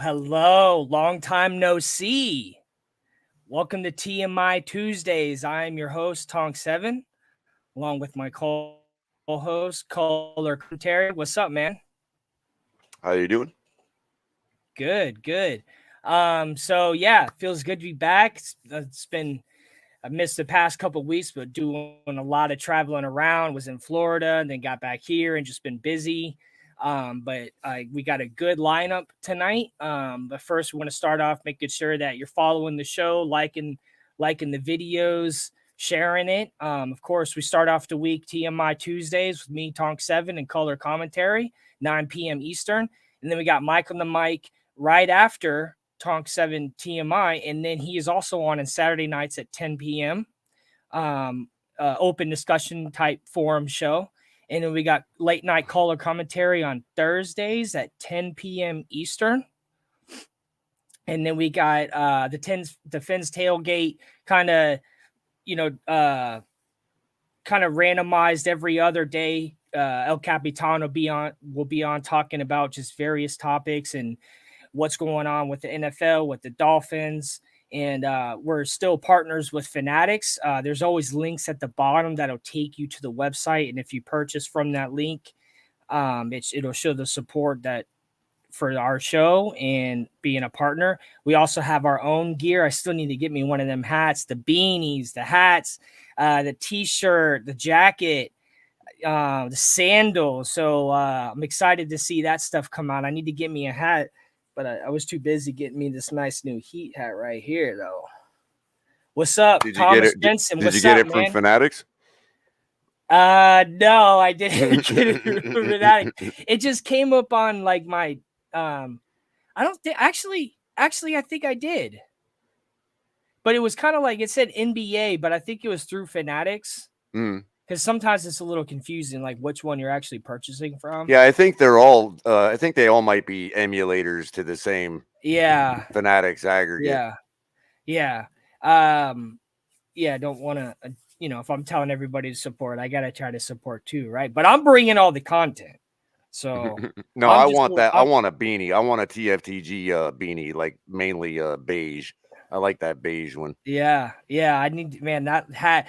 Hello. Long time no see. Welcome to TMI Tuesdays. I am your host, Tonk7, along with my co-host, Culler. Terry. What's up, man? How you doing? Good. So yeah, feels good to be back. I missed the past couple of weeks, but doing a lot of traveling around. Was in Florida and then got back here and just been busy. But we got a good lineup tonight. But first, we want to start off making sure that you're following the show, liking the videos, sharing it. Of course, we start off the week TMI Tuesdays with me, Tonk7, and Culler Commentary, 9 p.m. Eastern. And then we got Mike on the mic right after Tonk7 TMI. And then he is also on Saturday nights at 10 p.m. Open discussion type forum show. And then we got late night Culler Commentary on Thursdays at 10 p.m. Eastern. And then we got the Fins Tailgate kind of randomized every other day. El Capitan will be on talking about just various topics and what's going on with the NFL, with the Dolphins. And we're still partners with Fanatics. There's always links at the bottom that'll take you to the website. And if you purchase from that link, it'll show the support that for our show and being a partner. We also have our own gear. I still need to get me one of them hats, the beanies, the hats, the t-shirt, the jacket, the sandals. So I'm excited to see that stuff come out. I need to get me a hat. But I was too busy getting me this nice new Heat hat right here, though. What's up, Thomas Benson? Did you get it from Fanatics? No, I didn't get it from Fanatics. It just came up on like my. I don't think actually. I think I did. But it was kind of like it said NBA, but I think it was through Fanatics. because sometimes it's a little confusing, like which one you're actually purchasing from. Yeah, I think they're all. I think they all might be emulators to the same Yeah, Fanatics aggregate. yeah, yeah. Um, yeah. I don't want to, if I'm telling everybody to support, I gotta try to support too, right? But I'm bringing all the content, so No, I'm I just, want that. I want a beanie. I want a TFTG beanie, like mainly beige. I like that beige one. yeah, yeah. I need, man, that hat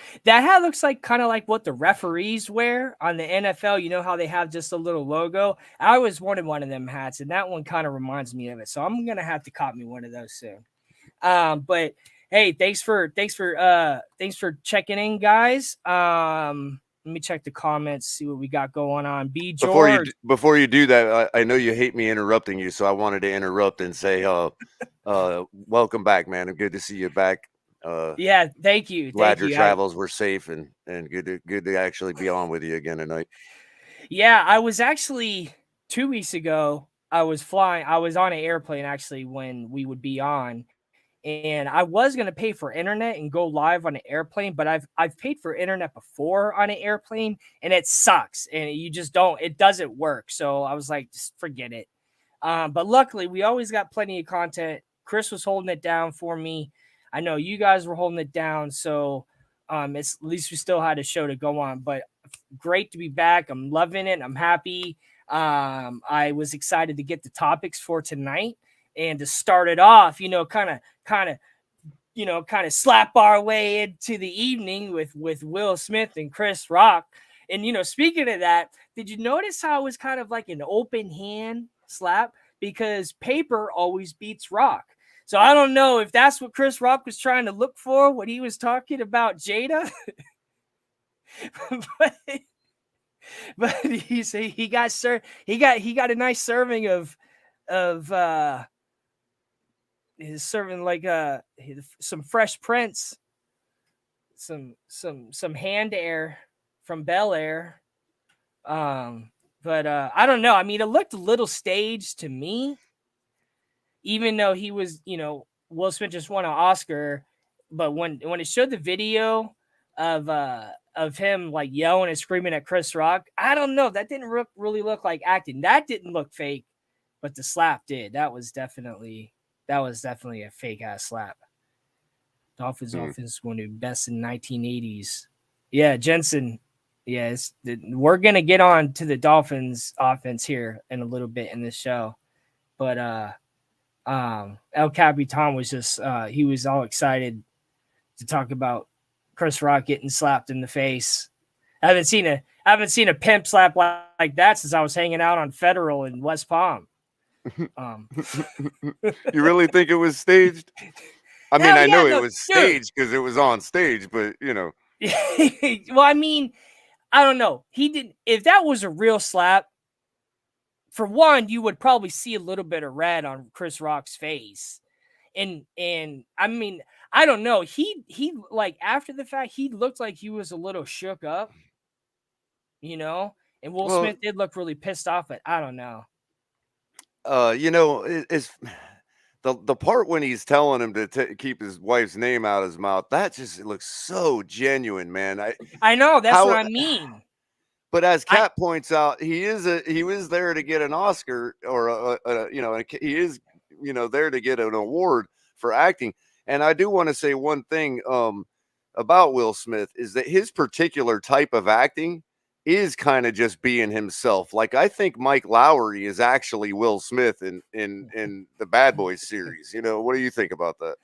looks like kind of like what the referees wear on the NFL. You know how they have just a little logo? I always wanted one of them hats, and that one kind of reminds me of it. So I'm gonna have to cop me one of those soon. But hey, thanks for checking in, guys. Let me check the comments, see what we got going on. B George. Before you do that, I know you hate me interrupting you, so I wanted to interrupt and say, welcome back, man. I'm good to see you back. Yeah, thank you. Glad Thank your you. travels were safe and good to actually be on with you again tonight. Yeah, I was actually 2 weeks ago. I was flying. I was on an airplane actually when we would be on, and I was gonna pay for internet and go live on an airplane, but I've paid for internet before on an airplane, and it sucks, and you just don't. It doesn't work. So I was like, just forget it. But luckily, we always got plenty of content. Chris was holding it down for me. I know you guys were holding it down, so it's at least we still had a show to go on. But great to be back. I'm loving it. I'm happy. I was excited to get the topics for tonight and to start it off. Kind of slap our way into the evening with Will Smith and Chris Rock. And speaking of that, did you notice how it was kind of like an open hand slap? Because paper always beats rock. So I don't know if that's what Chris Rock was trying to look for when he was talking about Jada. but, but he got a nice serving of he's serving like some Fresh Prince, some hand air from Bel Air. But I don't know. I mean, it looked a little staged to me, even though he was, Will Smith just won an Oscar. But when it showed the video of him like yelling and screaming at Chris Rock, I don't know. That didn't really look like acting. That didn't look fake, but the slap did. That was definitely a fake ass slap. Dolphins offense going to be best in 1980s. Yeah, Jensen. Yes, we're gonna get on to the Dolphins offense here in a little bit in this show, but El Capitan was just he was all excited to talk about Chris Rock getting slapped in the face. I haven't seen a pimp slap like that since I was hanging out on Federal in West Palm. You really think it was staged? I mean, I know it was staged because it was on stage, but Well, I mean, I don't know. He didn't. If that was a real slap, for one, you would probably see a little bit of red on Chris Rock's face, and I mean, I don't know. He like after the fact, he looked like he was a little shook up, And Will Smith did look really pissed off, but I don't know. It's the part when he's telling him to keep his wife's name out of his mouth, that just looks so genuine, man. I know, that's what I mean. But as Kat points out, he was there to get an Oscar or he is there to get an award for acting. And I do want to say one thing about Will Smith is that his particular type of acting is kind of just being himself. Like I think Mike Lowry is actually Will Smith in the Bad Boys series. What do you think about that?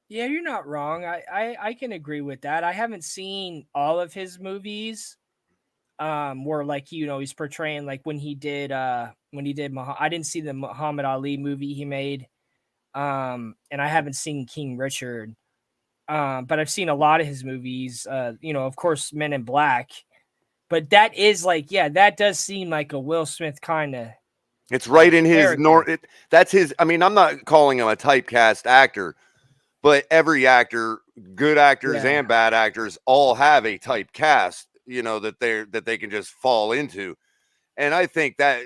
Yeah, you're not wrong. I can agree with that. I haven't seen all of his movies. Where like he's portraying like when he did I didn't see the Muhammad Ali movie he made. And I haven't seen King Richard. But I've seen a lot of his movies, of course, Men in Black. But that is like, yeah, that does seem like a Will Smith kind of. It's right in his that's his. I mean, I'm not calling him a typecast actor, but every actor, good actors and bad actors, all have a typecast, that they can just fall into. And I think that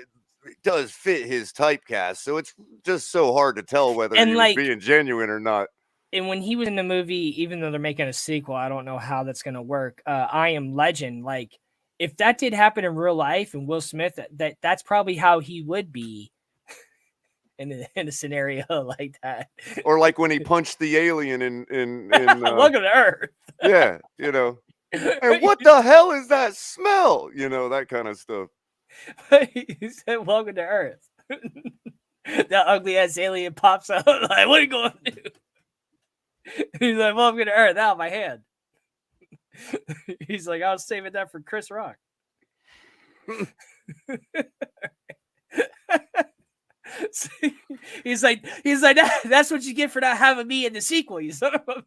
does fit his typecast. So it's just so hard to tell whether he was being genuine or not. and when he was in the movie, even though they're making a sequel, I don't know how that's gonna work. I Am Legend, like if that did happen in real life, and Will Smith, that's probably how he would be in a scenario like that. Or like when he punched the alien in Welcome to Earth. yeah, you know. And what the hell is that smell? You know, that kind of stuff. He said, "Welcome to Earth." The ugly ass alien pops out. Like, what are you going to do? He's like, "Welcome to Earth." Out of my hand. He's like, "I was saving that for Chris Rock." he's like, that's what you get for not having me in the sequel, you son of a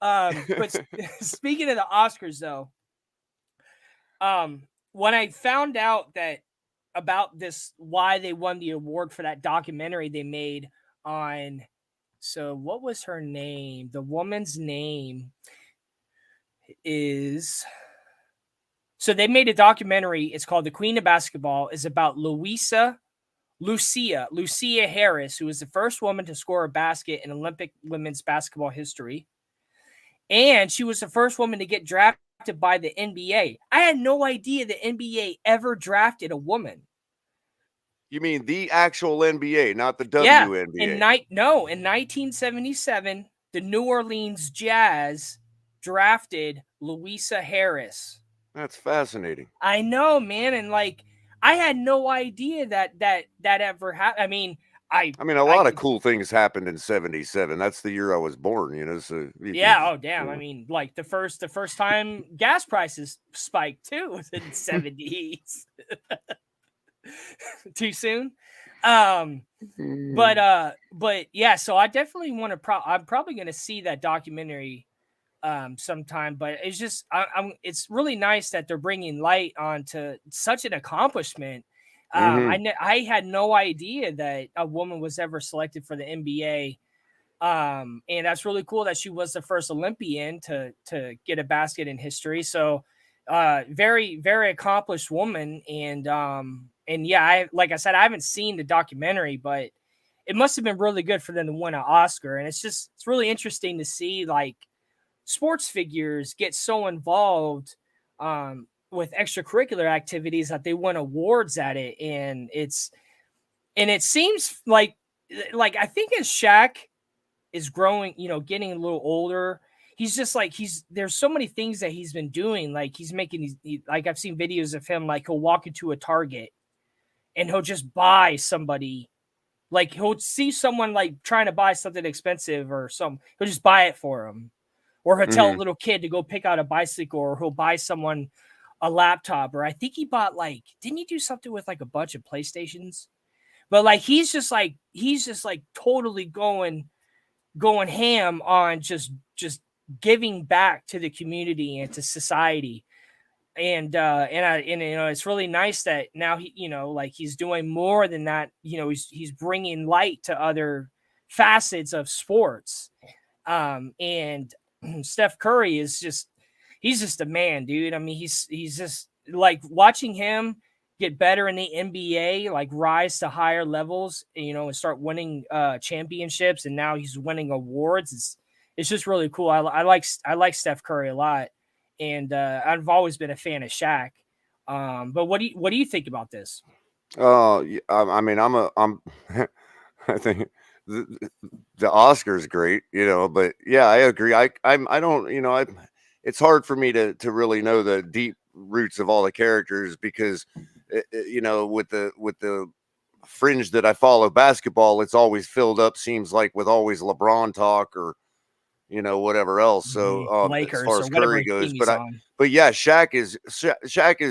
bitch. But speaking of the Oscars, though, when I found out that about this, why they won the award for that documentary they made on, so what was her name? The woman's name is, so they made a documentary. It's called The Queen of Basketball. It's about Lucia Harris, who was the first woman to score a basket in Olympic women's basketball history. And she was the first woman to get drafted by the NBA. I had no idea the NBA ever drafted a woman. You mean the actual NBA, not the Yeah. WNBA? In 1977, the New Orleans Jazz drafted Lucia Harris. That's fascinating. I know, man, and like I had no idea that ever happened. I mean, a lot of cool things happened in 77. That's the year I was born, you know. So yeah, oh damn. I mean, like the first time gas prices spiked too was in 70s. Too soon. But yeah, so I definitely want to I'm probably going to see that documentary sometime, but it's just it's really nice that they're bringing light onto such an accomplishment. I had no idea that a woman was ever selected for the NBA. And that's really cool that she was the first Olympian to get a basket in history. So very, very accomplished woman. And yeah, like I said, I haven't seen the documentary, but it must have been really good for them to win an Oscar. And it's really interesting to see like sports figures get so involved with extracurricular activities that they win awards at it. And it seems like I think as Shaq is growing, getting a little older, he's just like there's so many things that he's been doing. Like he's making these, like I've seen videos of him, like he'll walk into a Target and he'll just buy somebody, like he'll see someone like trying to buy something expensive or something, he'll just buy it for him. Or he'll tell a little kid to go pick out a bicycle, or he'll buy someone a laptop. Or I think he bought didn't he do something with like a bunch of PlayStations? But like he's just like totally going ham on just giving back to the community and to society. And it's really nice that now he, like he's doing more than that. He's bringing light to other facets of sports. And Steph Curry is he's just a man, dude. I mean, he's just like watching him get better in the NBA, like rise to higher levels, and start winning championships, and now he's winning awards. It's just really cool. I like Steph Curry a lot, and I've always been a fan of Shaq. But what do you think about this? I mean, I'm I think the Oscar is great, but yeah, I agree. I don't, it's hard for me to really know the deep roots of all the characters because, with the fringe that I follow basketball, it's always filled up, seems like, with always LeBron talk or, whatever else. So, Lakers, as far as Curry goes, but yeah, Shaq is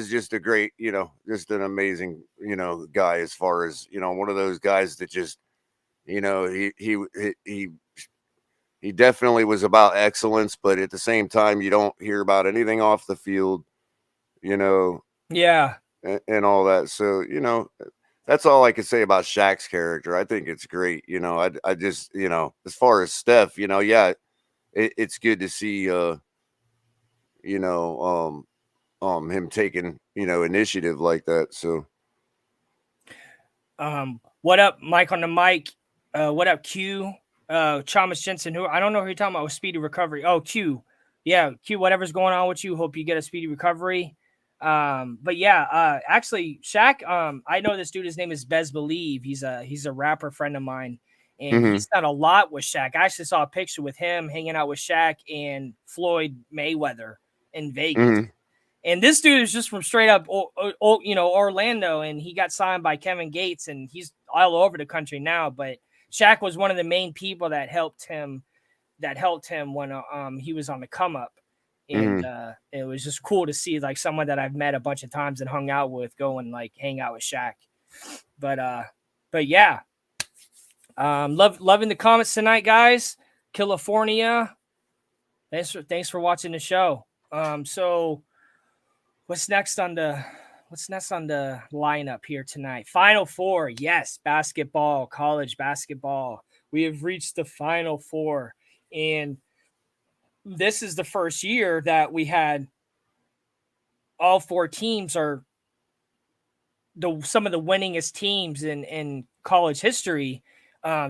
just a great, just an amazing, guy as far as, one of those guys that just, he definitely was about excellence, but at the same time, you don't hear about anything off the field, Yeah, and all that. So, that's all I can say about Shaq's character. I think it's great. I just, as far as Steph, yeah, it's good to see, him taking, initiative like that. So, what up, Mike on the mic? What up, Q? Thomas Jensen, who I don't know who you're talking about with speedy recovery. Oh, Q. Yeah, Q, whatever's going on with you, hope you get a speedy recovery. But yeah, actually, Shaq, I know this dude, his name is Bez Believe. He's a rapper friend of mine, and Mm-hmm. he's done a lot with Shaq. I actually saw a picture with him hanging out with Shaq and Floyd Mayweather in Vegas. Mm-hmm. And this dude is just from straight up, Orlando, and he got signed by Kevin Gates, and he's all over the country now. But Shaq was one of the main people that helped him when he was on the come up. And it was just cool to see like someone that I've met a bunch of times and hung out with go and like hang out with Shaq. But yeah. Loving the comments tonight, guys. California. Thanks for watching the show. So what's next on the lineup here tonight? Final Four. Yes, basketball, college basketball. We have reached the Final Four, and this is the first year that we had all four teams are some of the winningest teams in college history.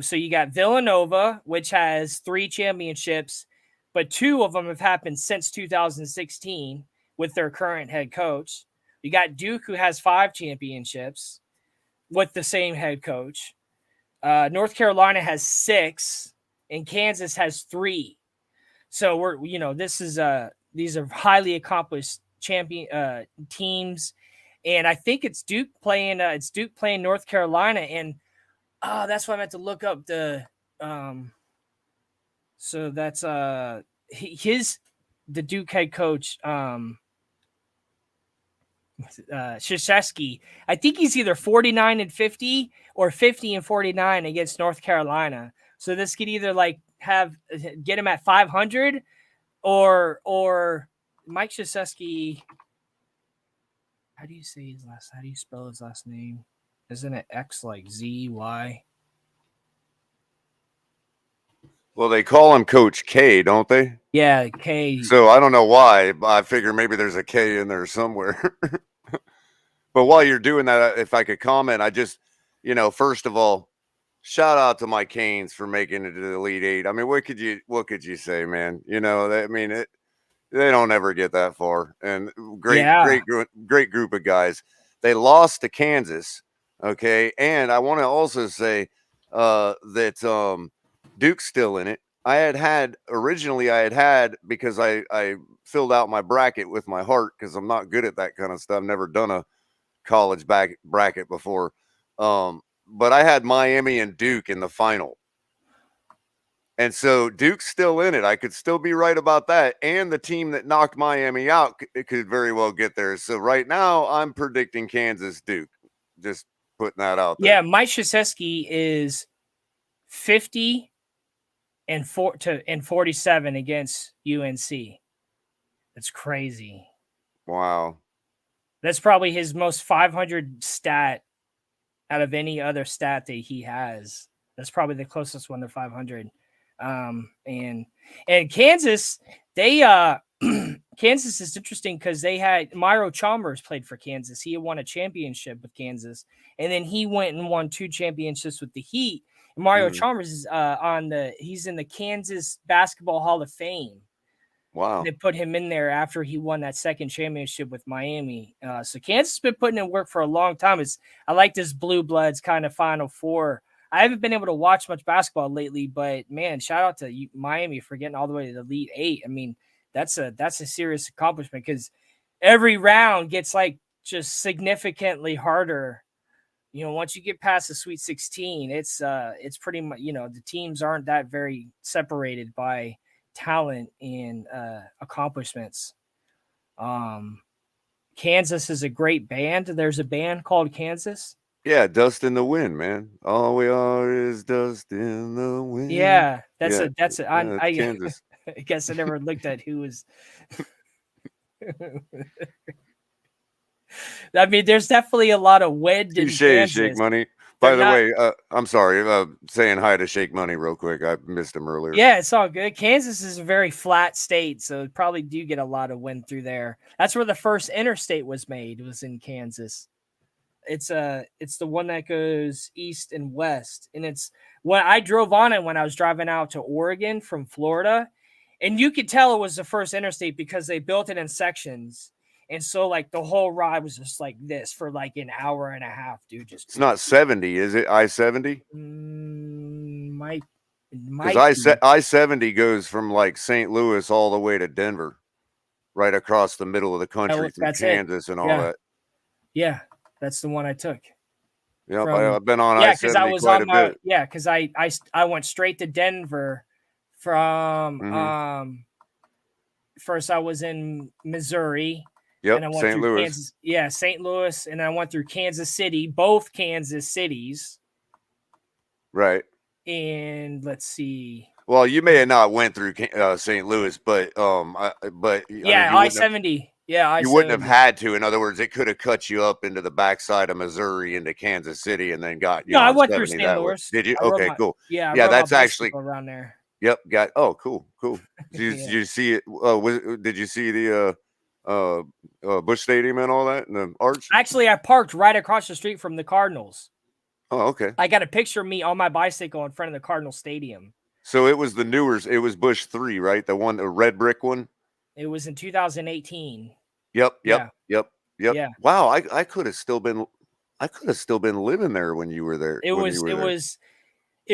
So you got Villanova, which has 3 championships, but 2 of them have happened since 2016 with their current head coach. You got Duke, who has 5 championships with the same head coach. North Carolina has 6, and Kansas has 3. So these are highly accomplished champion teams, and I think it's Duke playing North Carolina, and that's why I meant to look up the so that's the Duke head coach Krzyzewski. I think he's either 49-50 or 50-49 against North Carolina. So this could either like get him at 500 or Mike Krzyzewski. How do you spell his last name? Isn't it X like ZY? Well, they call him Coach K, don't they? Yeah, K. So I don't know why. I figure maybe there's a K in there somewhere. But while you're doing that, if I could comment, I just, first of all, shout out to my Canes for making it to the Elite Eight. I mean, what could you say, man? They don't ever get that far. And great group of guys. They lost to Kansas, okay? And I want to also say that Duke's still in it. Originally I had because I filled out my bracket with my heart because I'm not good at that kind of stuff. I've never done a college bracket before. But I had Miami and Duke in the final. And so Duke's still in it. I could still be right about that. And the team that knocked Miami out could very well get there. So right now I'm predicting Kansas Duke. Just putting that out there. Yeah, Mike Krzyzewski is 50 and 47 against UNC. That's crazy. Wow. That's probably his most 500 stat out of any other stat that he has. That's probably the closest one to 500. And Kansas, they Kansas is interesting because they had Myro Chalmers played for Kansas. He had won a championship with Kansas, and then he went and won 2 championships with the Heat. And Myro Chalmers is he's in the Kansas Basketball Hall of Fame. Wow. They put him in there after he won that second championship with Miami. So Kansas has been putting in work for a long time. I like this Blue Bloods kind of Final Four. I haven't been able to watch much basketball lately, but man, shout out to Miami for getting all the way to the Elite Eight. I mean, that's a serious accomplishment because every round gets like just significantly harder. Once you get past the Sweet 16, it's pretty much, the teams aren't that very separated by talent and accomplishments. Kansas is a great band. There's a band called Kansas. Yeah, Dust in the Wind, man. All we are is dust in the wind. Yeah, that's it. I Kansas. I guess I never looked at who was. I mean, there's definitely a lot of wind in Kansas. Shake Money. By the way, I'm sorry. Saying hi to Shake Money real quick. I missed him earlier. Yeah, it's all good. Kansas is a very flat state, so probably do get a lot of wind through there. That's where the first interstate was made, was in Kansas. it's the one that goes east and west, and it's when I drove on it when I was driving out to Oregon from Florida, and you could tell it was the first interstate because they built it in sections. And so, like, the whole ride was just like this for like an hour and a half, dude. Just It's not 70, is it? I-70? might Because be. I-70 goes from like St. Louis all the way to Denver, right across the middle of the country through That's it. Kansas and all Yeah, that. yeah, that's the one I took. Yep, From I've been on because I I-70 was quite on a my bit. because I went straight to Denver from first I was in Missouri. Yep, And I went St. through Louis. Kansas, St. Louis, and I went through Kansas City, both Kansas cities. Right. And let's see. Well, you may have not went through St. Louis, but I mean, I-70. Yeah, you wouldn't have I-70. had to. In other words, it could have cut you up into the backside of Missouri into Kansas City and then got you No, I on went through 70 St. that way. Louis. Did you? I Okay, cool. I Yeah, rode my that's actually bicycle around there. Yep, cool. Did Yeah. you see it? Did you see the Busch Stadium and all that and the arch? Actually, I parked right across the street from the Cardinals. Oh, okay. I got a picture of me on my bicycle in front of the Cardinal Stadium. So it was it was Busch 3, right? The red brick one? It was in 2018. Yep. Yeah. Yeah. Wow, I could have still been living there when you were there. It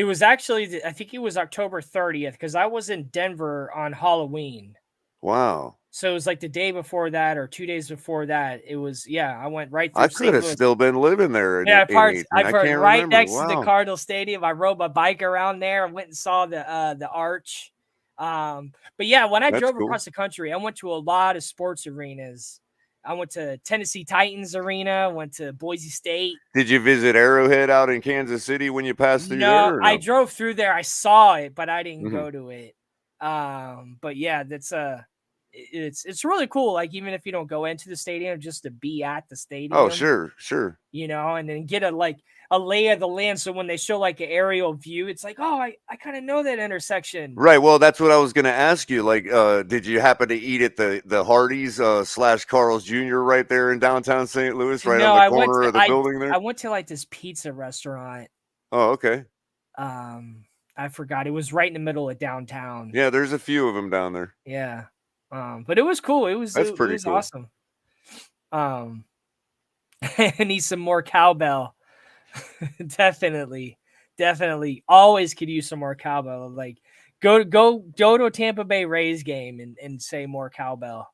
was actually, I think it was October 30th because I was in Denver on Halloween. Wow. So it was like the day before that or 2 days before that. It was, I went right through I could St. have Louis. still been living there in Yeah, I 18. I parked can't right remember. next to the Wow. Cardinal Stadium. I rode my bike around there. I went and saw the arch. But yeah, when I That's drove cool. across the country, I went to a lot of sports arenas. I went to Tennessee Titans Arena, went to Boise State. Did you visit Arrowhead out in Kansas City when you passed through No, there or I no? drove through there. I saw it, but I didn't Mm-hmm. go to it. But yeah, that's it's really cool. Like, even if you don't go into the stadium, just to be at the stadium. Oh, sure. And then get a lay of the land. So when they show like an aerial view, it's like, oh, I kind of know that intersection. Right. Well, that's what I was going to ask you. Like, did you happen to eat at the Hardee's / Carl's Jr. right there in downtown St. Louis, right on No, the corner of the building there? I went to like this pizza restaurant. Oh, okay. I forgot. It was right in the middle of downtown. Yeah, there's a few of them down there. Yeah. But it was cool. It was Pretty cool. Awesome. I need some more cowbell. Definitely. Always could use some more cowbell. Like, go to a Tampa Bay Rays game and say more cowbell.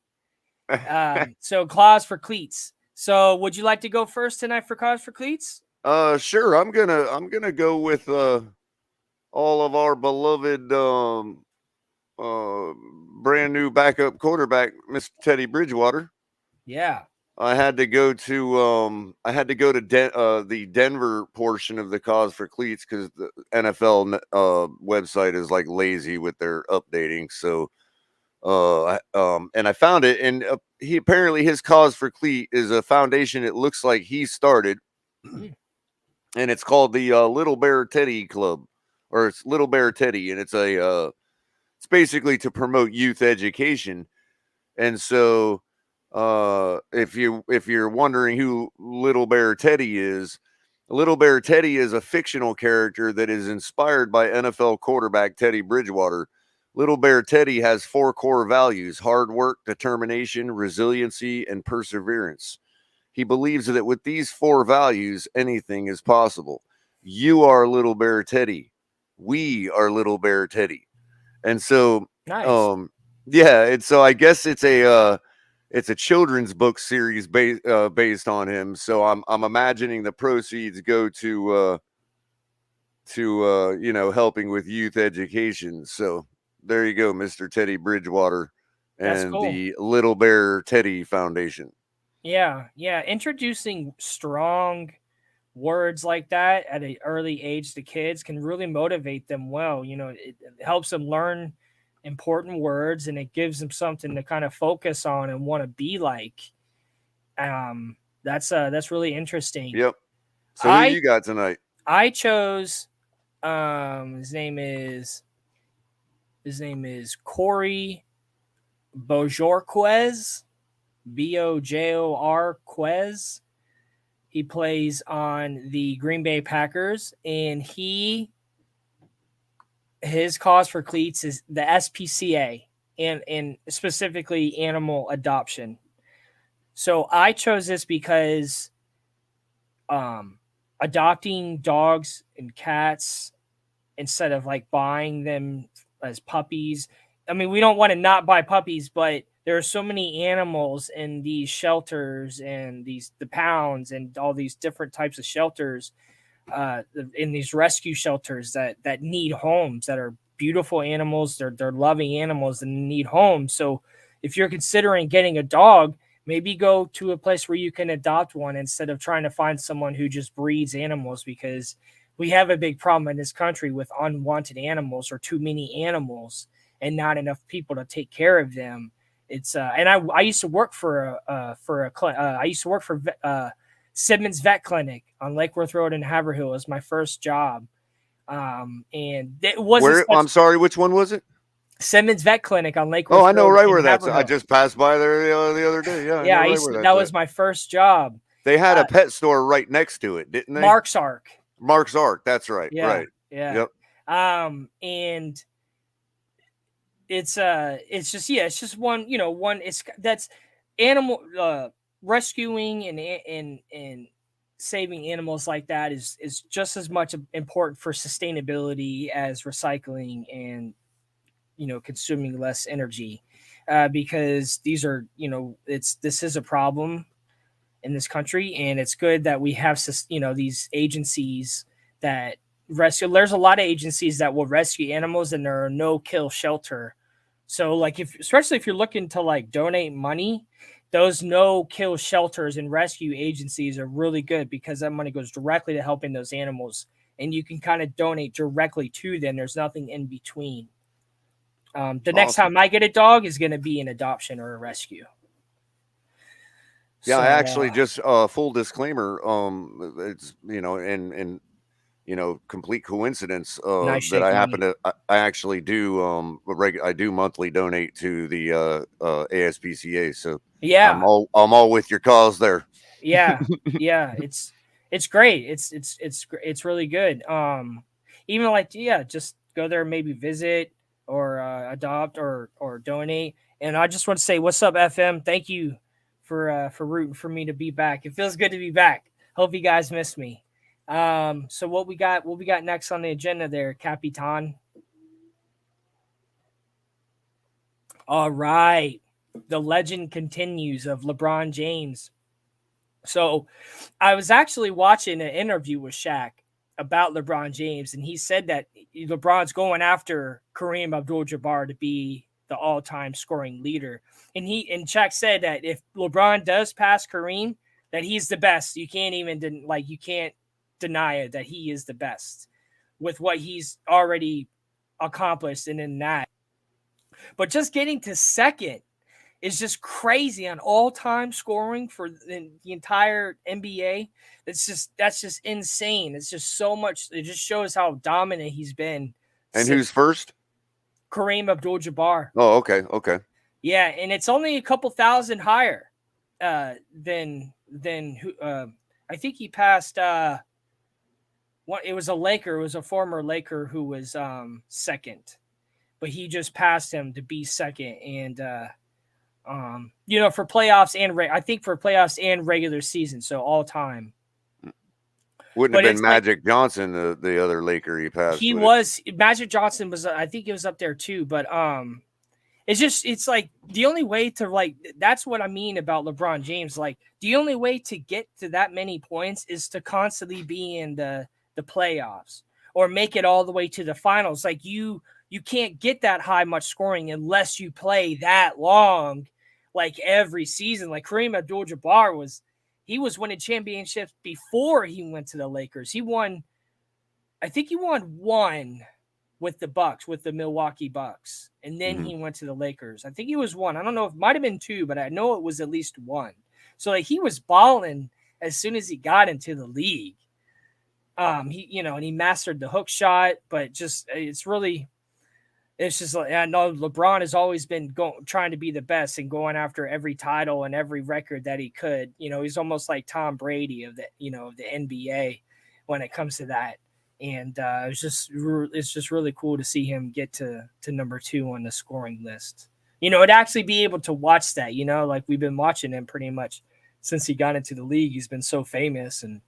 So claws for cleats. So would you like to go first tonight for claws for cleats? Sure. I'm gonna go with all of our beloved brand new backup quarterback, Mr. Teddy Bridgewater. Yeah. I had to go to the Denver portion of the cause for cleats because the NFL website is like lazy with their updating. So and I found it, and he apparently his cause for cleat is a foundation. It looks like he started, and it's called the Little Bear Teddy Club, or it's Little Bear Teddy, and it's it's basically to promote youth education, and so. If you're wondering who Little Bear Teddy is a fictional character that is inspired by NFL quarterback Teddy Bridgewater. Little Bear Teddy has 4 core values: hard work, determination, resiliency, and perseverance. He believes that with these 4 values, anything is possible. You are Little Bear Teddy. We are Little Bear Teddy. And so, nice. Yeah, and so I guess it's a children's book series based on him. So I'm imagining the proceeds go to helping with youth education. So there you go, Mr. Teddy Bridgewater and cool. The Little Bear Teddy Foundation. Yeah. Introducing strong words like that at an early age to kids can really motivate them well. It helps them learn important words, and it gives them something to kind of focus on and want to be like. That's really interesting. Yep. So who you got tonight? I chose his name is Corey Bojorquez, Bojorquez. He plays on the Green Bay Packers, and his cause for cleats is the SPCA and specifically animal adoption. So I chose this because adopting dogs and cats instead of like buying them as puppies. I mean, we don't want to not buy puppies, but there are so many animals in these shelters and the pounds and all these different types of shelters, in these rescue shelters that need homes, that are beautiful animals. They're loving animals and need homes. So if you're considering getting a dog, maybe go to a place where you can adopt one instead of trying to find someone who just breeds animals, because we have a big problem in this country with unwanted animals or too many animals and not enough people to take care of them. It's and I used to work for I used to work for Simmons Vet Clinic on Lake Worth Road in Haverhill. It was my first job. And it wasn't. I'm sorry, which one was it? Simmons Vet Clinic on Lake Worth Road. Oh, I know right where that's. Haverhill. I just passed by there the other day. Yeah, yeah. That was my first job. They had a pet store right next to it, didn't they? Mark's Ark. Mark's Ark. That's right. Yeah, right. Yeah. Yep. And it's just one. That's animal rescuing and saving animals like that is just as much important for sustainability as recycling and consuming less energy, because these are this is a problem in this country, and it's good that we have these agencies that rescue. There's a lot of agencies that will rescue animals, and there are no kill shelter. So like especially if you're looking to like donate money, those no kill shelters and rescue agencies are really good, because that money goes directly to helping those animals, and you can kind of donate directly to them. There's nothing in between. The next time I get a dog is going to be an adoption or a rescue. Yeah, so, I actually just full disclaimer. It's and complete coincidence that I happen to. I actually do I do monthly donate to the ASPCA. So yeah, I'm all with your cause there. Yeah, yeah, it's great. It's really good. Even like just go there, maybe visit or adopt or donate. And I just want to say, what's up, FM? Thank you for rooting for me to be back. It feels good to be back. Hope you guys missed me. So what we got next on the agenda there, Capitan? All right. The legend continues of LeBron James. So I was actually watching an interview with Shaq about LeBron James, and he said that LeBron's going after Kareem Abdul-Jabbar to be the all-time scoring leader. And Shaq said that if LeBron does pass Kareem, that he's the best. You can't even you can't deny it, that he is the best with what he's already accomplished and in that. But just getting to second is just crazy on all-time scoring for the entire NBA. That's just insane. It's just so much. It just shows how dominant he's been. And who's first? Kareem Abdul-Jabbar. Oh, okay. Yeah, and it's only a couple thousand higher than who. I think he passed. It was a Laker. It was a former Laker who was second, but he just passed him to be second. And for playoffs and I think for playoffs and regular season, so all time. Wouldn't have been Magic Johnson, the other Laker he passed. He was Magic Johnson was, I think he was up there too, but it's like the only way to that's what I mean about LeBron James. Like the only way to get to that many points is to constantly be in the playoffs or make it all the way to the finals. Like you can't get that high much scoring unless you play that long, like every season. Like Kareem Abdul-Jabbar was winning championships before he went to the Lakers. I think he won one with the Bucks, with the Milwaukee Bucks, and then he went to the Lakers. I think he was one. I don't know if it might have been two, but I know it was at least one. So he was balling as soon as he got into the league. And he mastered the hook shot, but just it's it's just like, I know LeBron has always been trying to be the best and going after every title and every record that he could. He's almost like Tom Brady of the NBA when it comes to that. And it's just really cool to see him get to number 2 on the scoring list. To actually be able to watch that, like we've been watching him pretty much since he got into the league. He's been so famous and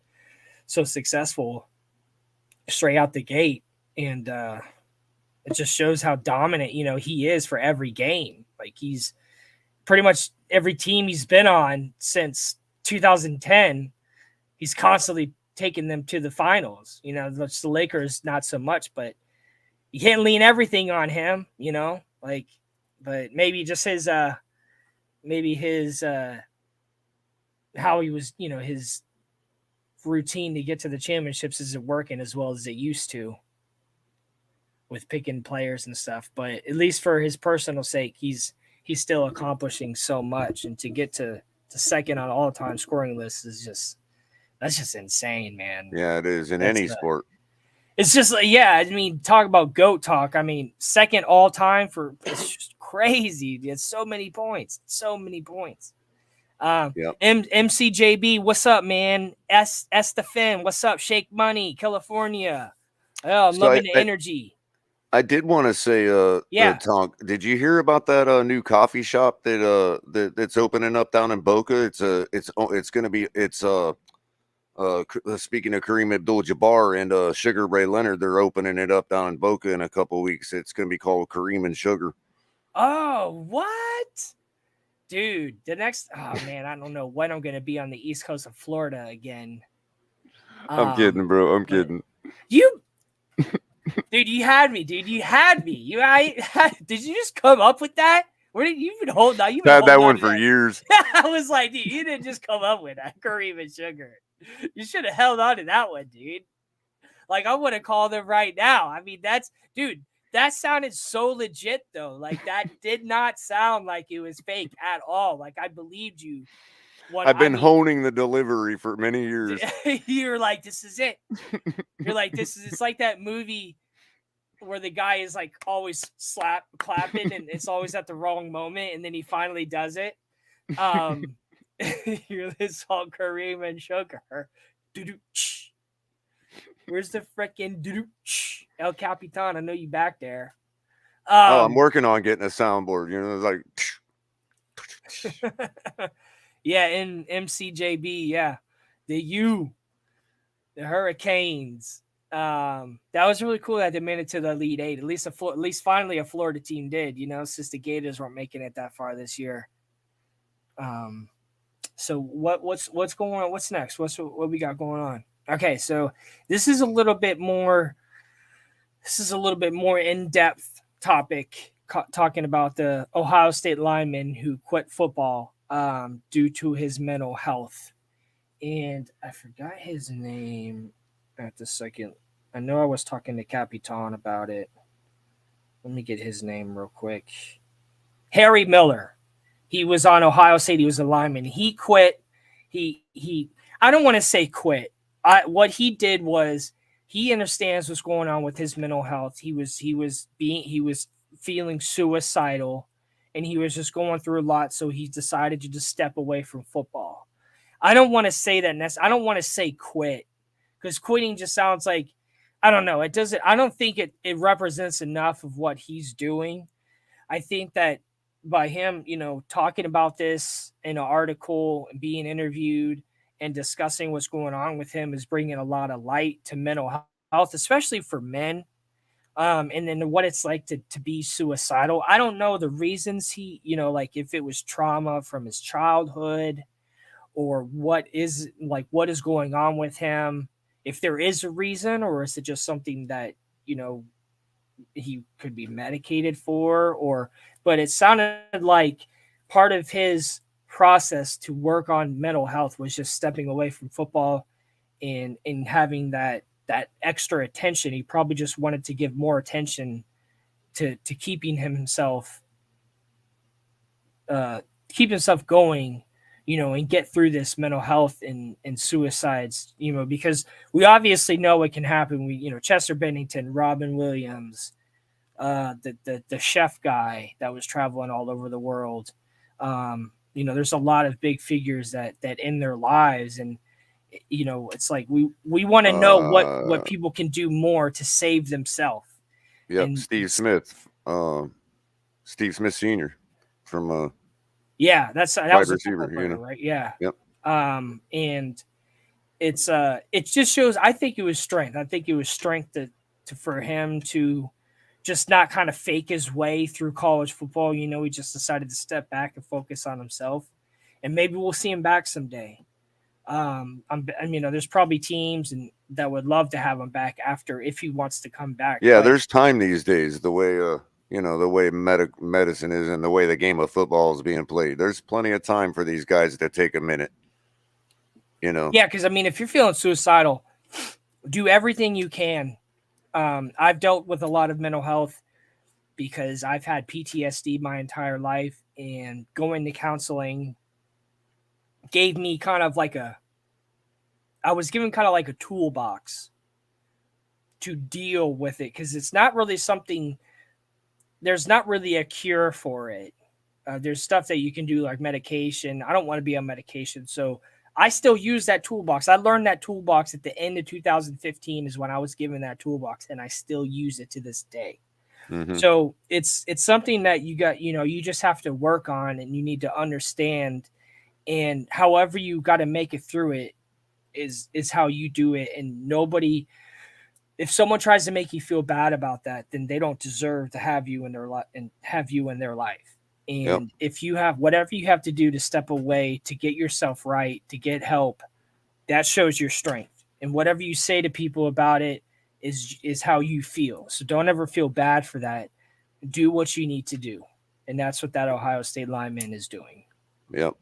so successful straight out the gate. And it just shows how dominant, he is for every game. Like he's pretty much every team he's been on since 2010, he's constantly taking them to the finals. The Lakers, not so much, but you can't lean everything on him, but maybe just his how he was, his routine to get to the championships isn't working as well as it used to with picking players and stuff. But at least for his personal sake, he's still accomplishing so much, and to get to second on all-time scoring lists that's just insane, man. Yeah, it is in any sport. It's just like, yeah, I mean, talk about GOAT talk. I mean, second all time it's just crazy. It's so many points. Yep. MCJB, what's up, man? The Finn, what's up? Shake Money, California. Oh, I'm loving the energy. I did want to say, Tonk, did you hear about that new coffee shop that's opening up down in Boca? It's going to be speaking of Kareem Abdul-Jabbar and Sugar Ray Leonard, they're opening it up down in Boca in a couple of weeks. It's going to be called Kareem and Sugar. Oh, what? Dude, oh man, I don't know when I'm going to be on the East Coast of Florida again. I'm kidding, bro. I'm kidding. Dude, you had me, dude. You had me. Did you just come up with that? Where did you been holding on? You've had that one for years. I was like, dude, you didn't just come up with that, Kareem and Sugar. You should have held on to that one, dude. Like, I would have called them right now. I mean, that sounded so legit, though. Like, that did not sound like it was fake at all. Like, I believed you. I've been honing the delivery for many years. You're like, this is it. You're like, it's like that movie where the guy is like always clapping and it's always at the wrong moment, and then he finally does it. You're this all Kareem and Sugar. Where's the freaking El Capitan? I know you back there. I'm working on getting a soundboard. Like yeah, in MCJB, yeah, the Hurricanes. That was really cool that they made it to the Elite Eight. At least finally a Florida team did. Since the Gators weren't making it that far this year. So what's going on? What's next? What we got going on? Okay, so this is a little bit more in-depth topic, talking about the Ohio State lineman who quit football due to his mental health. And I forgot his name at the second. I know I was talking to Capitan about it. Let me get his name real quick. Harry Miller. He was on Ohio State. He was a lineman. He quit. I don't want to say quit. What he did was he understands what's going on with his mental health. He was feeling suicidal, and he was just going through a lot. So he decided to just step away from football. I don't want to say that. I don't want to say quit, because quitting just sounds like, I don't know. It doesn't. I don't think it represents enough of what he's doing. I think that by him, talking about this in an article and being interviewed and discussing what's going on with him is bringing a lot of light to mental health, especially for men. And then what it's like to be suicidal. I don't know the reasons he, like if it was trauma from his childhood or what is going on with him, if there is a reason, or is it just something that, he could be medicated for, but it sounded like part of his process to work on mental health was just stepping away from football and having that extra attention. He probably just wanted to give more attention to keeping himself going, and get through this mental health and suicides, because we obviously know what can happen. We, Chester Bennington, Robin Williams, the chef guy that was traveling all over the world. There's a lot of big figures that end their lives, and it's like we want to know what people can do more to save themselves. Yep, And Steve Smith, Steve Smith Sr. from yeah, that wide was a receiver. football player, right? Yeah. Yep. And it just shows. I think it was strength. I think it was strength to for him to just not kind of fake his way through college football. He just decided to step back and focus on himself, and maybe we'll see him back someday. There's probably teams and that would love to have him back after if he wants to come back. Yeah, But there's time these days. The way the way medicine is and the way the game of football is being played. There's plenty of time for these guys to take a minute. Yeah, because if you're feeling suicidal, do everything you can. I've dealt with a lot of mental health because I've had PTSD my entire life, and going to counseling gave me I was given kind of like a toolbox to deal with it, because it's not really something, there's not really a cure for it. There's stuff that you can do like medication. I don't want to be on medication, so I still use that toolbox. I learned that toolbox at the end of 2015 is when I was given that toolbox, and I still use it to this day. Mm-hmm. So it's something that you just have to work on, and you need to understand, and however you got to make it through it is how you do it. And nobody, if someone tries to make you feel bad about that, then they don't deserve to have you in their life and have you in their life. And if you have whatever you have to do to step away, to get yourself right, to get help, that shows your strength. And whatever you say to people about it is how you feel. So don't ever feel bad for that. Do what you need to do. And that's what that Ohio State lineman is doing. Yep.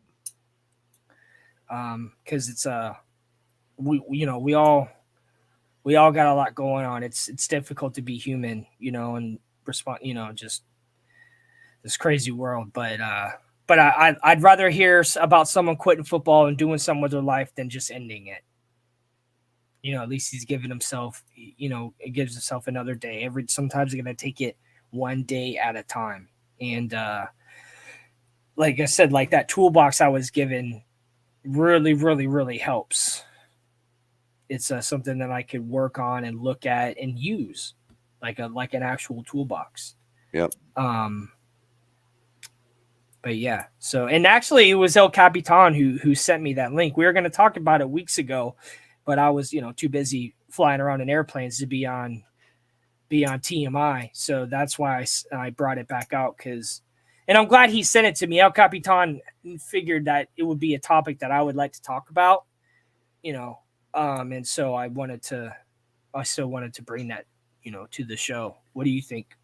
Because it's we all got a lot going on. It's difficult to be human, and respond, just this crazy world. But I'd rather hear about someone quitting football and doing something with their life than just ending it. At least he's giving himself, it gives himself another day. Sometimes you're gonna take it one day at a time. And like I said, like that toolbox I was given really, really, really helps. It's something that I could work on and look at and use, like an actual toolbox. Yep. But yeah, so, and actually it was El Capitan who sent me that link. We were going to talk about it weeks ago, but I was too busy flying around in airplanes to be on TMI. So that's why I brought it back out, and I'm glad he sent it to me. El Capitan figured that it would be a topic that I would like to talk about, and so I still wanted to bring that, to the show. What do you think,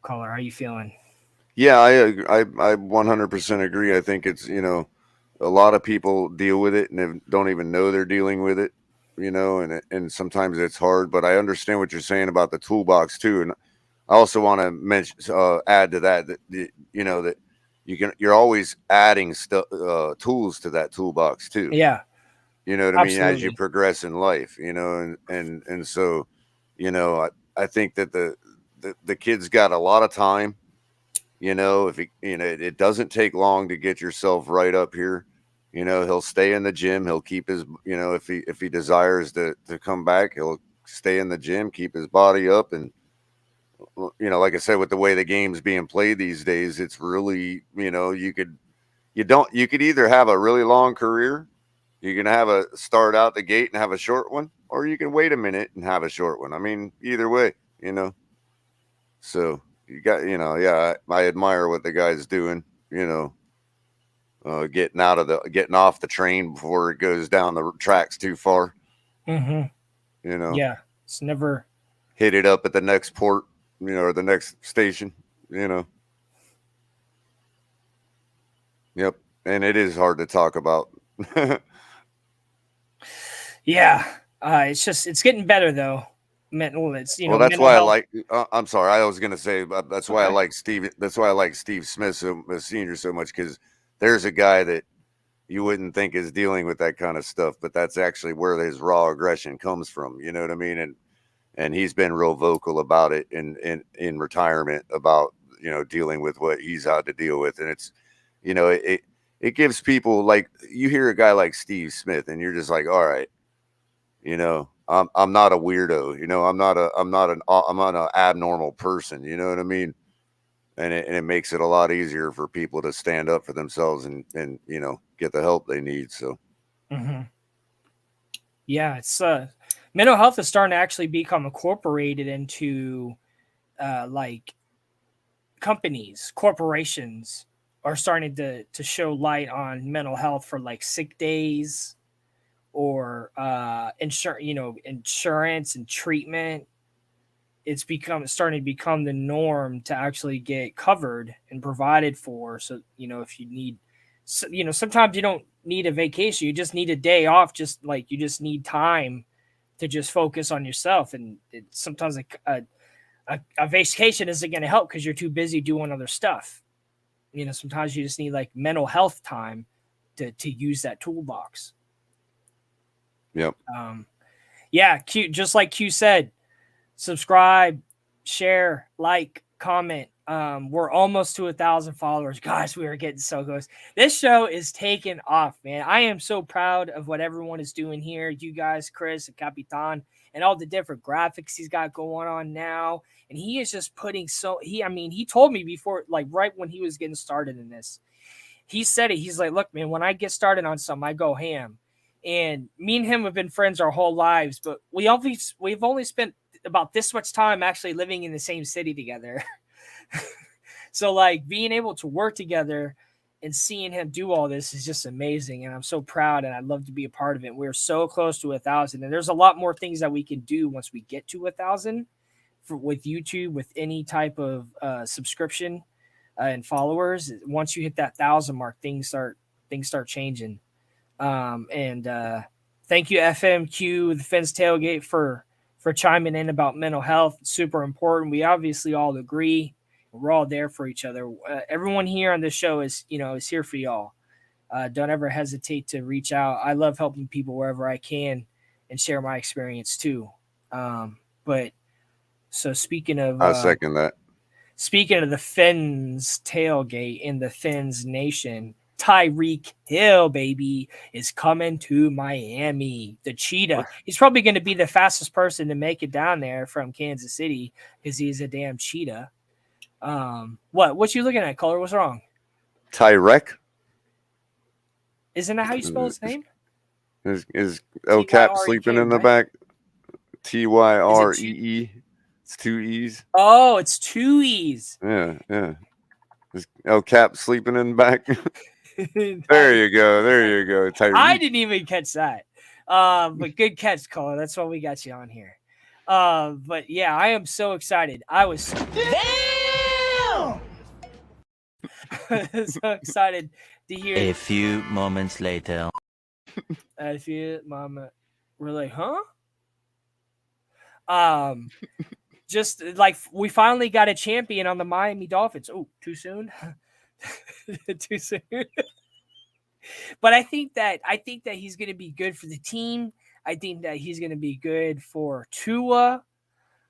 Culler? How are you feeling? Yeah, I 100% agree. I think it's, a lot of people deal with it and don't even know they're dealing with it, and sometimes it's hard, but I understand what you're saying about the toolbox too. And I also want to mention, add to that, that you're always adding tools to that toolbox too. Yeah. You know what I mean? Absolutely. As you progress in life, and so, I think that the kid's got a lot of time. If it doesn't take long to get yourself right up here. He'll stay in the gym. He'll keep his, if he desires to come back, he'll stay in the gym, keep his body up. And, like I said, with the way the game's being played these days, it's really, you could either have a really long career, you can have a start out the gate and have a short one, or you can wait a minute and have a short one. I mean, either way, so you got, yeah, I admire what the guy's doing, getting off the train before it goes down the tracks too far. Mm-hmm. Yeah, it's never hit it up at the next port, or the next station, Yep. And it is hard to talk about. Yeah. It's getting better though. It's, well, that's why health. I like, I'm sorry. I was going to say, that's why I like Steve. That's why I like Steve Smith, Senior, so much. Cause there's a guy that you wouldn't think is dealing with that kind of stuff, but that's actually where his raw aggression comes from. You know what I mean? and he's been real vocal about it in retirement about, you know, dealing with what he's had to deal with. And it's, you know, it gives people, like, you hear a guy like Steve Smith and you're just like, all right, you know, I'm not a weirdo, you know, I'm not an abnormal person, you know what I mean? And it makes it a lot easier for people to stand up for themselves and you know, get the help they need. So yeah, it's mental health is starting to actually become incorporated into like corporations are starting to show light on mental health for like sick days or insurance and treatment. It's starting to become the norm to actually get covered and provided for. So, you know, if you need, you know, sometimes you don't need a vacation, you just need a day off, just like you just need time to just focus on yourself. And sometimes a vacation isn't going to help because you're too busy doing other stuff. You know, sometimes you just need like mental health time to use that toolbox. yep. Yeah, Q, just like Q said, subscribe, share, like, comment. We're almost to 1,000 followers. Guys, we are getting so close. This show is taking off, man. I am so proud of what everyone is doing here. You guys, Chris and Capitan, and all the different graphics he's got going on now. And he is just putting he told me before, like right when he was getting started in this, he said it. He's like, look, man, when I get started on something, I go ham. And me and him have been friends our whole lives, but we've only spent about this much time actually living in the same city together. So like being able to work together and seeing him do all this is just amazing. And I'm so proud and I'd love to be a part of it. We're so close to 1,000 and there's a lot more things that we can do once we get to 1,000 with YouTube, with any type of subscription and followers. Once you hit that 1,000 mark, things start changing. And thank you FMQ, the Fence Tailgate, for chiming in about mental health. It's super important. We obviously all agree. We're all there for each other. Everyone here on this show is here for y'all. Don't ever hesitate to reach out. I love helping people wherever I can and share my experience too. But so speaking of, I second that. Speaking of the Fens tailgate in the Fens Nation, Tyreek Hill, baby, is coming to Miami. The cheetah. He's probably going to be the fastest person to make it down there from Kansas City because he's a damn cheetah. What you looking at, Culler? What's wrong? Tyrek? Isn't that how you spell his name? Is El Cap sleeping in the back? Tyree. It's 2 E's. Oh, it's 2 E's. Yeah. Is El Cap sleeping in the back? There you go. Tyreek. I didn't even catch that. But good catch, Culler. That's why we got you on here. But yeah, I am so excited. I was so excited to hear. A few moments later. We're like, huh? Just like we finally got a champion on the Miami Dolphins. Oh, too soon? Too soon. But I think that he's going to be good for the team. I think that he's going to be good for Tua,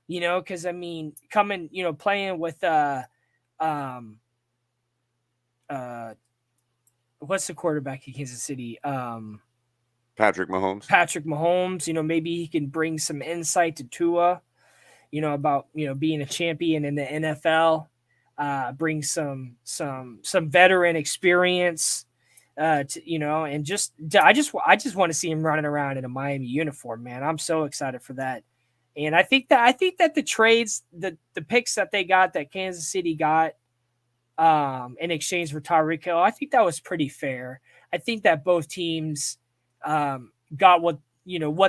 because I mean, playing with what's the quarterback in Kansas City? Patrick Mahomes. Maybe he can bring some insight to Tua, about being a champion in the NFL. Bring some veteran experience. I just want to see him running around in a Miami uniform, man. I'm so excited for that. And I think that the trades, the picks that they got, that Kansas City got in exchange for Tyreek Hill, I think that was pretty fair. I think that both teams got what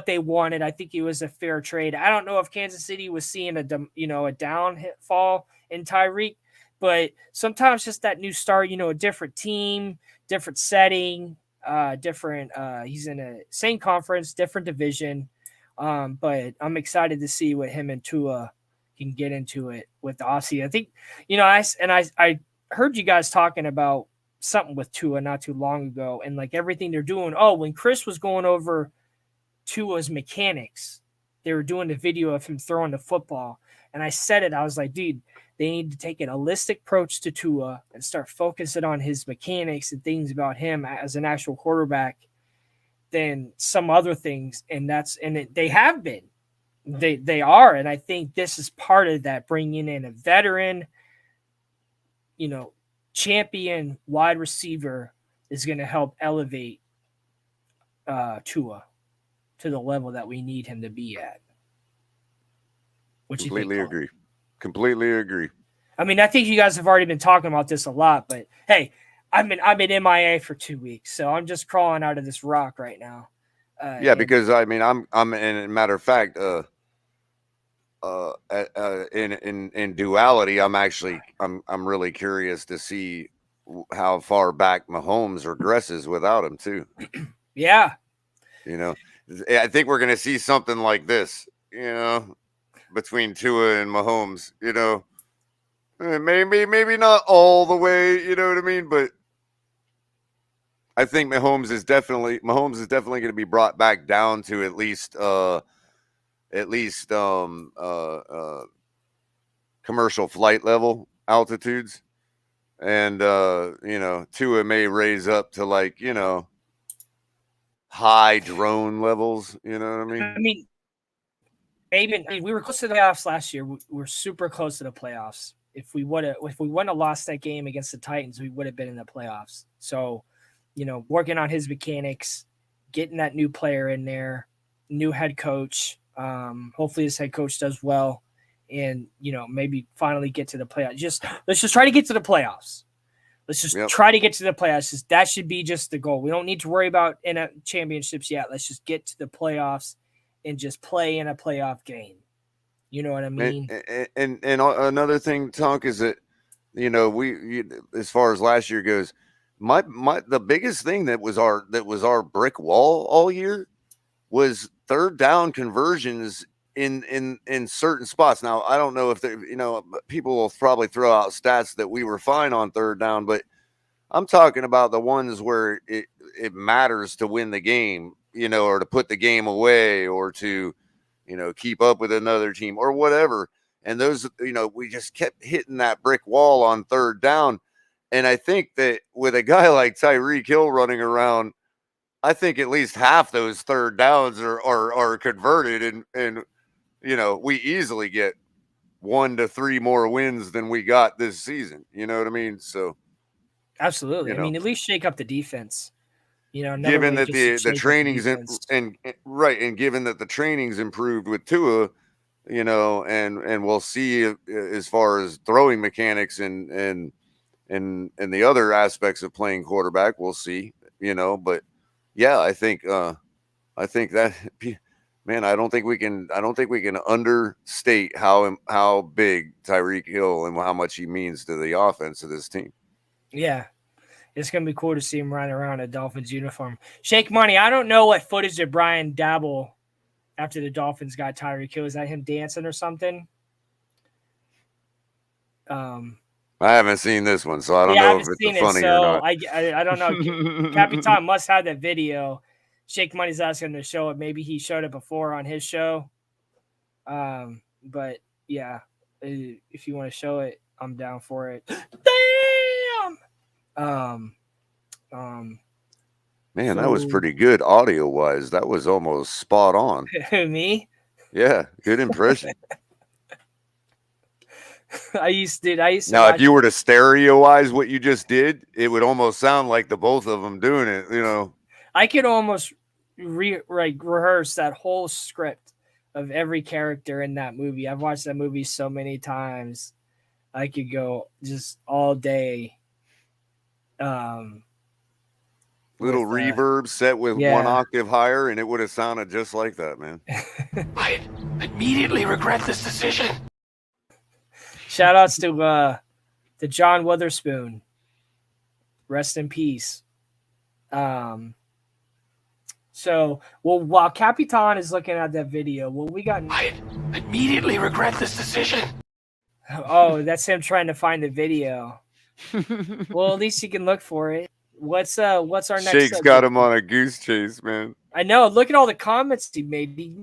they wanted. I think it was a fair trade. I don't know if Kansas City was seeing a downfall in Tyreek, but sometimes just that new start, a different team, different setting, he's in a same conference, different division. But I'm excited to see what him and Tua can get into it with the Aussie. I think, I heard you guys talking about something with Tua not too long ago and like everything they're doing. Oh, when Chris was going over Tua's mechanics, they were doing the video of him throwing the football, and I said it. I was like, dude, they need to take an holistic approach to Tua and start focusing on his mechanics and things about him as an actual quarterback than some other things. And they have been. They are, and I think this is part of that, bringing in a veteran, champion wide receiver is going to help elevate Tua to the level that we need him to be at. What you think? Completely agree. I mean, I think you guys have already been talking about this a lot, but hey, I've been MIA for 2 weeks, so I'm just crawling out of this rock right now. Because I mean, I'm in matter of fact, in duality, I'm really curious to see how far back Mahomes regresses without him too. Yeah. I think we're going to see something like this, between Tua and Mahomes, maybe not all the way, you know what I mean? But I think Mahomes is definitely going to be brought back down to at least commercial flight level altitudes. And, Tua may raise up to like, high drone levels. You know what I mean? I mean, maybe we were close to the playoffs last year. We're super close to the playoffs. If we wouldn't have lost that game against the Titans, we would have been in the playoffs. So, working on his mechanics, getting that new player in there, new head coach. Hopefully his head coach does well, and maybe finally get to the playoffs. Let's just try to get to the playoffs. Let's just try to get to the playoffs. That should be just the goal. We don't need to worry about championships yet. Let's just get to the playoffs and just play in a playoff game. You know what I mean? And another thing, Tonk, is that we as far as last year goes, the biggest thing that was our brick wall all year was third down conversions in certain spots. Now, I don't know if people will probably throw out stats that we were fine on third down, but I'm talking about the ones where it matters to win the game, or to put the game away, or to, keep up with another team or whatever. And those, we just kept hitting that brick wall on third down. And I think that with a guy like Tyreek Hill running around, I think at least half those third downs are converted, and we easily get 1 to 3 more wins than we got this season. You know what I mean? So absolutely. I mean, at least shake up the defense. Given that the trainings and given that the trainings improved with Tua, and we'll see as far as throwing mechanics and the other aspects of playing quarterback, we'll see. But yeah, I think that, man, I don't think we can understate how big Tyreek Hill and how much he means to the offense of this team. Yeah. It's going to be cool to see him running around in a Dolphins uniform. Shake Money, I don't know what footage did Brian dabble after the Dolphins got Tyreek Hill. Is that him dancing or something? I haven't seen this one, so I don't know if it's funny or not. I don't know. Capitan must have that video. Shake Money's asking him to show it. Maybe he showed it before on his show. But yeah, if you want to show it, I'm down for it. Damn! Man, that was pretty good audio wise. That was almost spot on. Me? Yeah, good impression. I used to now, if you were to stereoize what you just did, it would almost sound like the both of them doing it. I could almost rehearse that whole script of every character in that movie. I've watched that movie so many times. I could go just all day. Little reverb set with 1 octave higher, and it would have sounded just like that, man. I immediately regret this decision. Shout outs to John Witherspoon. Rest in peace. So, while Capitan is looking at that video, we got. I immediately regret this decision. Oh, that's him trying to find the video. Well, at least he can look for it. What's our next? Shake's got him on a goose chase, man. I know. Look at all the comments he made. He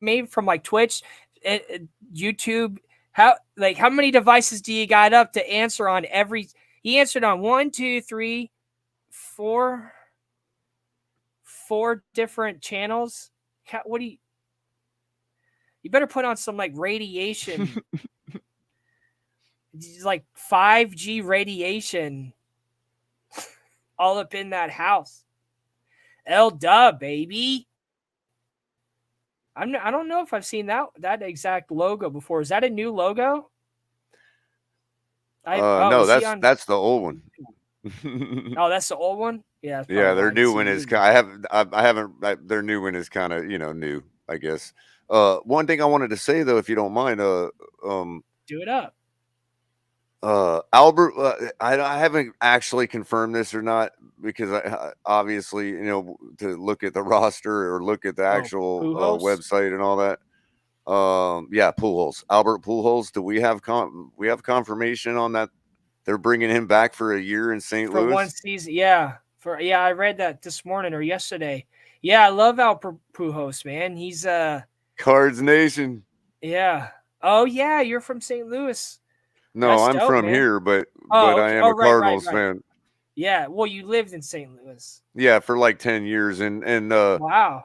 made from like Twitch, YouTube. How many devices do you got up to answer on every? He answered on 1, 2, 3, 4 different channels. What do you? You better put on some like radiation, like 5G radiation, all up in that house. L-Dub, baby. I don't know if I've seen that exact logo before. Is that a new logo? No, that's the old one. Oh, that's the old one. Yeah, their new one is I haven't. Their new one is kind of new, I guess. One thing I wanted to say though, if you don't mind, do it up. Albert, I haven't actually confirmed this or not because I obviously to look at the roster or look at the actual website and all that. Yeah, Pujols, Albert Pujols. Do we have confirmation on that? They're bringing him back for a year in St. Louis for one season. Yeah, I read that this morning or yesterday. Yeah, I love Albert Pujols, man. He's Cards Nation. Yeah. Oh yeah, you're from St. Louis. No, that's I'm dope, from man. Here, but I am a Cardinals fan. Yeah, well, you lived in St. Louis. Yeah, for like 10 years, and wow.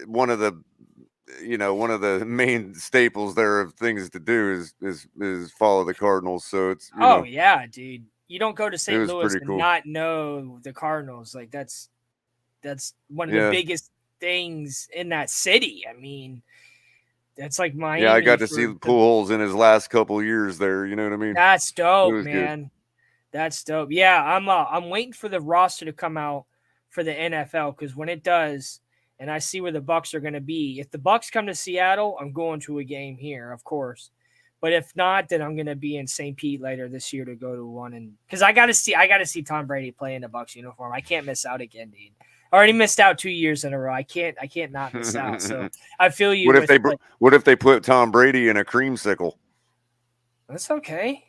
One of the main staples there of things to do is follow the Cardinals. So it's yeah, dude. You don't go to St. Louis and not know the Cardinals. Like that's one of the biggest things in that city. I mean, that's like Miami. Yeah, I got to see Pujols in his last couple years there. You know what I mean? That's dope, man. Good. That's dope. Yeah, I'm waiting for the roster to come out for the NFL because when it does, and I see where the Bucks are going to be. If the Bucks come to Seattle, I'm going to a game here, of course. But if not, then I'm going to be in St. Pete later this year to go to one, and because I got to see Tom Brady play in the Bucks uniform. I can't miss out again, dude. I already missed out 2 years in a row. I can't not miss out. So I feel you. What if they put Tom Brady in a creamsicle? That's okay.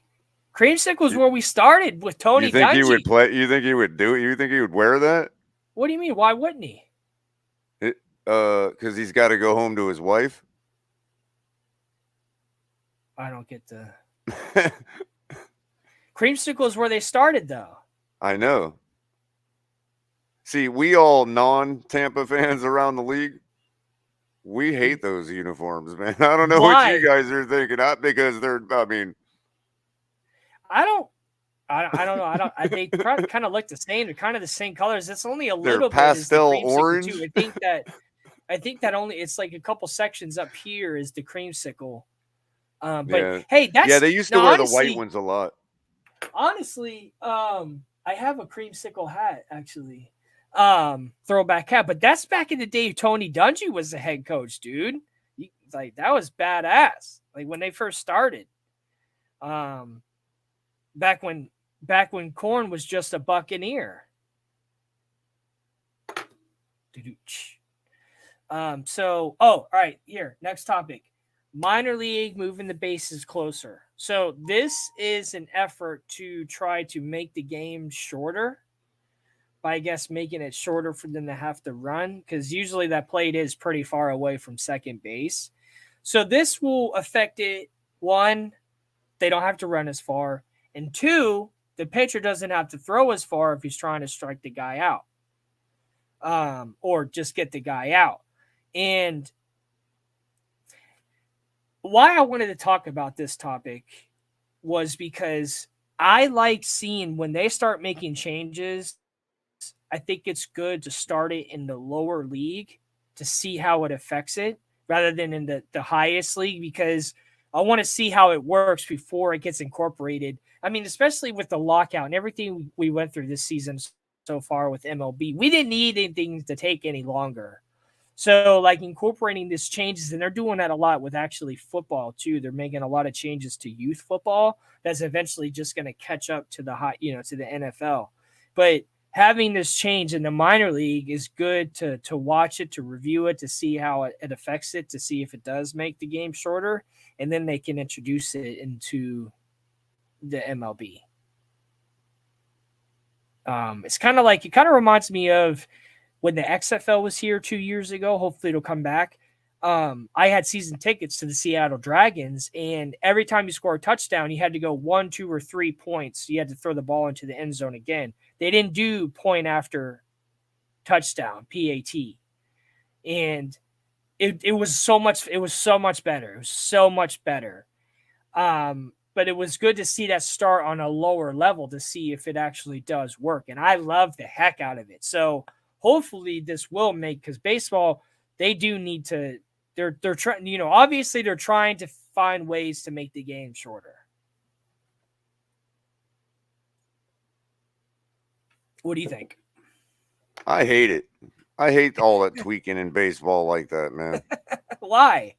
Creamsicle is where we started with Tony. You think Dungy. He would play? You think he would do it? You think he would wear that? What do you mean? Why wouldn't he? Because he's got to go home to his wife. I don't get the Creamsicle is where they started, though. I know. See, we all non-Tampa fans around the league, we hate those uniforms, man. I don't know what you guys are thinking. Because they're, I mean, I don't know. They kind of look the same. They're kind of the same colors. It's only a little pastel bit orange. Too. I think that only it's like a couple sections up here is the creamsicle. But hey, they used to wear the white ones a lot. Honestly, I have a creamsicle hat actually. Throwback hat, but that's back in the day Tony Dungy was the head coach, dude. Like that was badass. Like when they first started. Back when Corn was just a Buccaneer. All right, here, next topic. Minor league moving the bases closer. So this is an effort to try to make the game shorter by, I guess, making it shorter for them to have to run because usually that plate is pretty far away from second base. So this will affect it. One, they don't have to run as far. And two, the pitcher doesn't have to throw as far if he's trying to strike the guy out or just get the guy out. And why I wanted to talk about this topic was because I like seeing when they start making changes, I think it's good to start it in the lower league to see how it affects it rather than in the highest league because I want to see how it works before it gets incorporated. I mean, especially with the lockout and everything we went through this season so far with MLB, we didn't need anything to take any longer. So like incorporating these changes, and they're doing that a lot with actually football too. They're making a lot of changes to youth football that's eventually just going to catch up to the to the NFL. But having this change in the minor league is good to watch it, to review it, to see how it affects it, to see if it does make the game shorter, and then they can introduce it into the MLB. It's kind of like, it kind of reminds me of when the XFL was here 2 years ago. Hopefully it'll come back. I had season tickets to the Seattle Dragons, and every time you score a touchdown, you had to go 1, 2, or 3 points. You had to throw the ball into the end zone again. They didn't do point after touchdown, PAT. And it was so much better. It was so much better. But it was good to see that start on a lower level to see if it actually does work. And I love the heck out of it. So hopefully this will make, because baseball, they do need to, they're trying, obviously they're trying to find ways to make the game shorter. What do you think? I hate it. I hate all that tweaking in baseball like that, man. Why?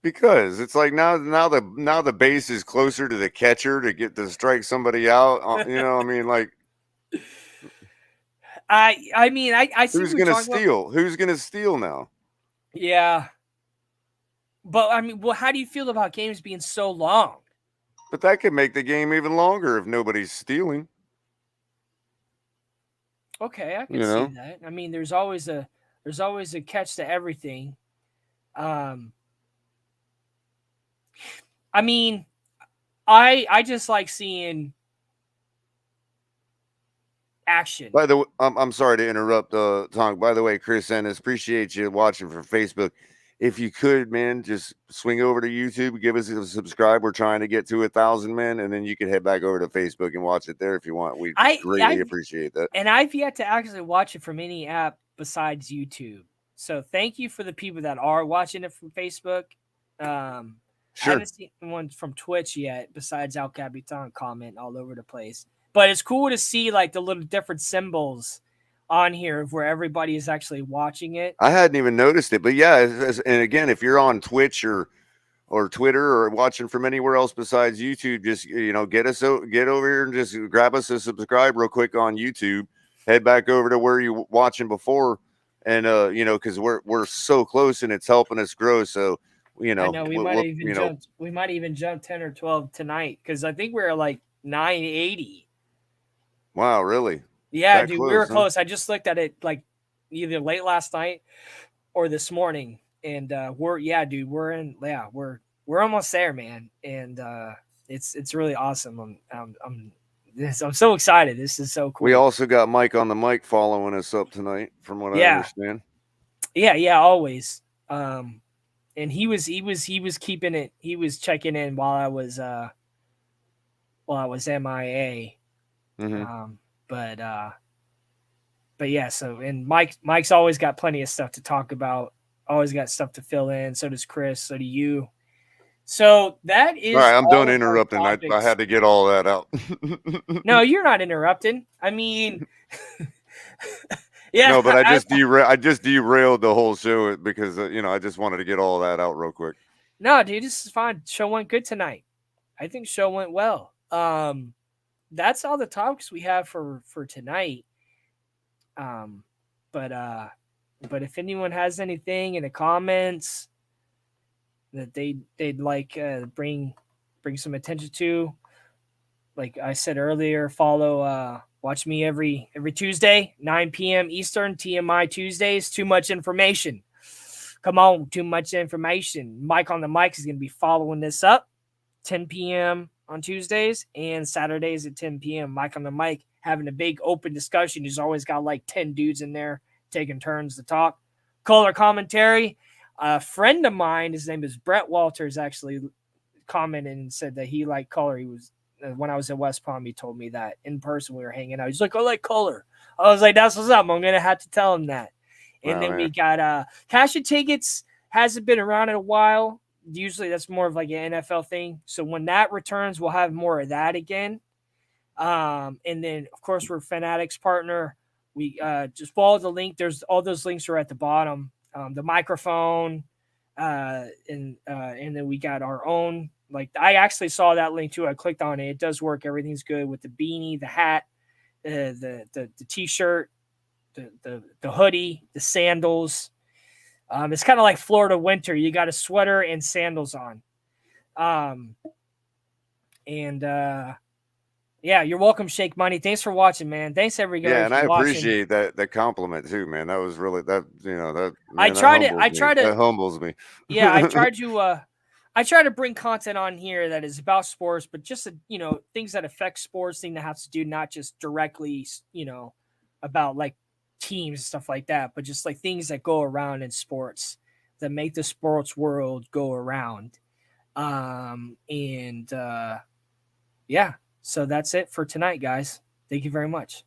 Because it's like now the base is closer to the catcher to get to strike somebody out. I mean, like, I mean, I see who's gonna steal? Who's gonna steal now? Yeah. But I mean, well, how do you feel about games being so long? But that could make the game even longer if nobody's stealing. Okay, I can see that. I mean, there's always a catch to everything. I mean, I just like seeing action. By the way, I'm sorry to interrupt, Tonk. By the way, Chris Ennis, appreciate you watching from Facebook. If you could, man, just swing over to YouTube, give us a subscribe. We're trying to get to 1,000, man, and then you can head back over to Facebook and watch it there if you want. We greatly appreciate that. And I've yet to actually watch it from any app besides YouTube. So thank you for the people that are watching it from Facebook. I haven't seen one from Twitch yet besides El Capitan comment all over the place. But it's cool to see like the little different symbols on here of where everybody is actually watching it. I hadn't even noticed it, but yeah. And again, if you're on Twitch or Twitter or watching from anywhere else besides YouTube, just get over here and just grab us a subscribe real quick on YouTube. Head back over to where you watching before, and because we're so close and it's helping us grow. So I know we might even jump 10 or 12 tonight because I think we're like 980. Wow, really? Yeah, dude, we were close. I just looked at it like either late last night or this morning, and we're almost there, man. And it's really awesome. I'm so excited. This is so cool. We also got Mike on the mic following us up tonight, from what I understand. Yeah, always. And he was keeping it. He was checking in while I was MIA. Mm-hmm. But yeah, so and Mike's always got plenty of stuff to talk about, always got stuff to fill in. So does Chris, so do you. So that is all right. I'm done interrupting. I had to get all that out. No, you're not interrupting. I mean, yeah. No, but I just derailed the whole show because I just wanted to get all that out real quick. No, dude, this is fine. Show went good tonight. I think show went well. That's all the topics we have for tonight. But if anyone has anything in the comments that they'd like bring some attention to, like I said earlier, follow watch me every Tuesday 9 p.m. Eastern, TMI Tuesdays. Too much information. Come on, too much information. Mike on the mic is going to be following this up 10 p.m. on Tuesdays and Saturdays at 10 p.m. Mike on the mic having a big open discussion. He's always got like 10 dudes in there taking turns to talk. Culler commentary. A friend of mine, his name is Brett Walters, actually commented and said that he liked Culler. He was when I was at West Palm, he told me that in person. We were hanging out. He's like, I like Culler. I was like, that's what's up. I'm gonna have to tell him that. And then we got Cash and Tickets. Hasn't been around in a while. Usually that's more of like an NFL thing. So when that returns, we'll have more of that again. And then of course we're Fanatics partner. We just follow the link. There's all those links are at the bottom. The microphone, and then we got our own. Like I actually saw that link too. I clicked on it. It does work. Everything's good with the beanie, the hat, the t-shirt, the hoodie, the sandals. It's kind of like Florida winter. You got a sweater and sandals on. And Yeah, you're welcome, Shake Money. Thanks for watching, man. Thanks everybody Yeah, and I for watching. appreciate that compliment too, man. That was really that that I man, try that to humbles me. yeah, I try to bring content on here that is about sports, but just things that affect sports, thing that has to do not just directly, about like teams and stuff like that, but just like things that go around in sports that make the sports world go around. And yeah, so that's it for tonight, guys. Thank you very much.